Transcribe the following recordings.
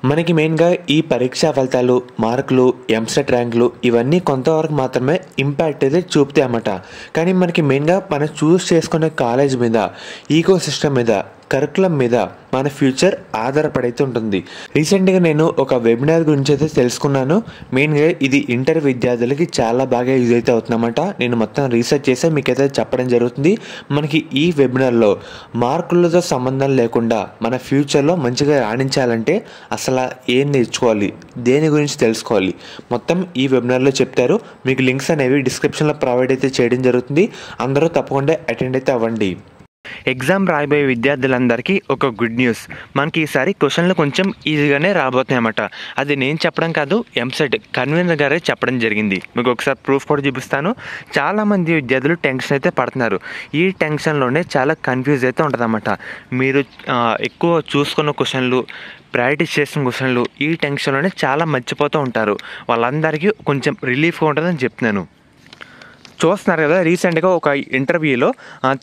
మనకి మెయిన్గా ఈ పరీక్షా ఫలితాలు, మార్కులు, ఎంసెట్ ర్యాంకులు ఇవన్నీ కొంతవరకు మాత్రమే ఇంపాక్ట్ అయితే చూపుతాయి అన్నమాట. కానీ మనకి మెయిన్గా మనం చూస్ చేసుకునే కాలేజ్ మీద, ఈకో సిస్టమ్ మీద, కరికులం మీద మన ఫ్యూచర్ ఆధారపడైతే ఉంటుంది. రీసెంట్గా నేను ఒక వెబినార్ గురించి అయితే తెలుసుకున్నాను. మెయిన్గా ఇది ఇంటర్ విద్యార్థులకి చాలా బాగా యూజ్ అయితే అవుతుందన్నమాట. నేను మొత్తం రీసెర్చ్ చేసి మీకైతే చెప్పడం జరుగుతుంది. మనకి ఈ వెబినార్లో మార్కులతో సంబంధం లేకుండా మన ఫ్యూచర్లో మంచిగా రాణించాలంటే అసలు ఏం నేర్చుకోవాలి, దేని గురించి తెలుసుకోవాలి, మొత్తం ఈ వెబినార్లో చెప్తారు. మీకు లింక్స్ అనేవి డిస్క్రిప్షన్లో ప్రొవైడ్ అయితే చేయడం జరుగుతుంది. అందరూ తప్పకుండా అటెండ్ అయితే అవ్వండి. ఎగ్జామ్ రాయబోయే విద్యార్థులందరికీ ఒక గుడ్ న్యూస్. మనకి ఈసారి క్వశ్చన్లు కొంచెం ఈజీగానే రాబోతున్నాయి అన్నమాట. అది నేను చెప్పడం కాదు, ఎంసెట్ కన్వీనర్ గారే చెప్పడం జరిగింది. మీకు ఒకసారి ప్రూఫ్ కూడా చూపిస్తాను. చాలామంది విద్యార్థులు టెన్షన్ అయితే పడుతున్నారు. ఈ టెన్షన్లోనే చాలా కన్ఫ్యూజ్ అయితే ఉంటుందన్నమాట. మీరు ఎక్కువ చూసుకున్న క్వశ్చన్లు, ప్రాక్టీస్ చేసిన క్వశ్చన్లు ఈ టెన్షన్లోనే చాలా మర్చిపోతూ ఉంటారు. వాళ్ళందరికీ కొంచెం రిలీఫ్గా ఉంటుందని చెప్తున్నాను. చూస్తున్నారు కదా, రీసెంట్గా ఒక ఇంటర్వ్యూలో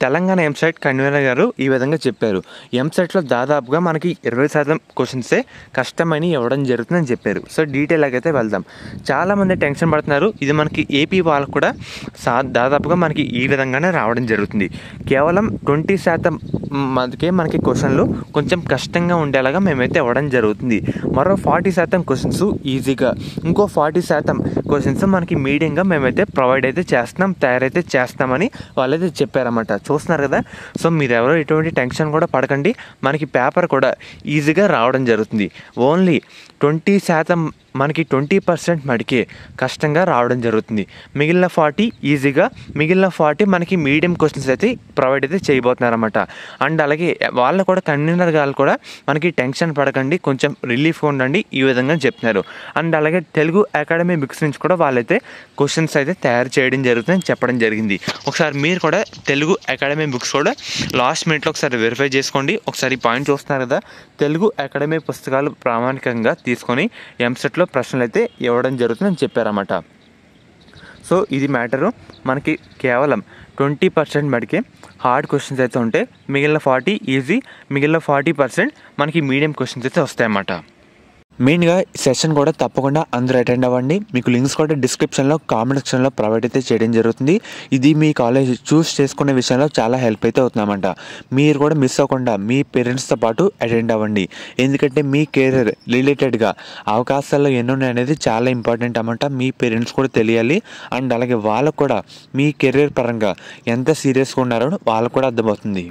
తెలంగాణ ఎంసెట్ కన్వీనర్ గారు ఈ విధంగా చెప్పారు. ఎంసెట్లో దాదాపుగా మనకి 20% క్వశ్చన్సే కష్టమని ఇవ్వడం జరుగుతుందని చెప్పారు. సో డీటెయిల్గా అయితే వెళ్దాం. చాలామంది టెన్షన్ పడుతున్నారు. ఇది మనకి ఏపీ వాళ్ళకు కూడా దాదాపుగా మనకి ఈ విధంగానే రావడం జరుగుతుంది. కేవలం 20% మనకే మనకి క్వశ్చన్లు కొంచెం కష్టంగా ఉండేలాగా మేమైతే ఇవ్వడం జరుగుతుంది. మరో 40% క్వశ్చన్స్ ఈజీగా, ఇంకో 40% క్వశ్చన్స్ మనకి మీడియంగా మేమైతే ప్రొవైడ్ అయితే తయారైతే చేస్తామని వాళ్ళైతే చెప్పారన్నమాట. చూస్తున్నారు కదా. సో మీరు ఎవరో ఎటువంటి టెన్షన్ కూడా పడకండి. మనకి పేపర్ కూడా ఈజీగా రావడం జరుగుతుంది. ఓన్లీ 20% మనకి 20% మటుకే కష్టంగా రావడం జరుగుతుంది. మిగిలిన 40 ఈజీగా, మిగిలిన 40 మనకి మీడియం క్వశ్చన్స్ అయితే ప్రొవైడ్ అయితే చేయబోతున్నారన్నమాట. అండ్ అలాగే వాళ్ళు కూడా కన్వీనర్ గారు కూడా మనకి టెన్షన్ పడకండి, కొంచెం రిలీఫ్గా ఉండండి ఈ విధంగా చెప్తున్నారు. అండ్ అలాగే తెలుగు అకాడమీ బుక్స్ నుంచి కూడా వాళ్ళైతే క్వశ్చన్స్ అయితే తయారు చేయడం జరుగుతుందని చెప్పడం జరిగింది. ఒకసారి మీరు కూడా తెలుగు అకాడమీ బుక్స్ కూడా లాస్ట్ మినిట్లో ఒకసారి వెరిఫై చేసుకోండి. ఒకసారి పాయింట్ చూస్తున్నారు కదా, తెలుగు అకాడమీ పుస్తకాలు ప్రామాణికంగా తీసుకొని ఎంసెట్లో ప్రశ్నలు అయితే ఇవ్వడం జరుగుతుందని చెప్పారన్నమాట. సో ఇది మ్యాటరు. మనకి కేవలం 20% మటుకే హార్డ్ క్వశ్చన్స్ అయితే ఉంటాయి. మిగిలిన 40 ఈజీ, మిగిలిన 40% మనకి మీడియం క్వశ్చన్స్ అయితే వస్తాయన్నమాట. మెయిన్గా సెషన్ కూడా తప్పకుండా అందరూ అటెండ్ అవ్వండి. మీకు లింక్స్ కూడా డిస్క్రిప్షన్లో, కామెంట్ సెక్షన్లో ప్రొవైడ్ అయితే చేయడం జరుగుతుంది. ఇది మీ కాలేజ్ చూస్ చేసుకునే విషయంలో చాలా హెల్ప్ అయితే అవుతుందన్నమాట. మీరు కూడా మిస్ అవ్వకుండా మీ పేరెంట్స్తో పాటు అటెండ్ అవ్వండి. ఎందుకంటే మీ కెరీర్ రిలేటెడ్గా అవకాశాలు ఎన్ని అనేది చాలా ఇంపార్టెంట్ అన్నమాట. మీ పేరెంట్స్ కూడా తెలియాలి. అండ్ అలాగే వాళ్ళకు కూడా మీ కెరీర్ పరంగా ఎంత సీరియస్గా ఉన్నారో వాళ్ళకు కూడా అర్థమవుతుంది.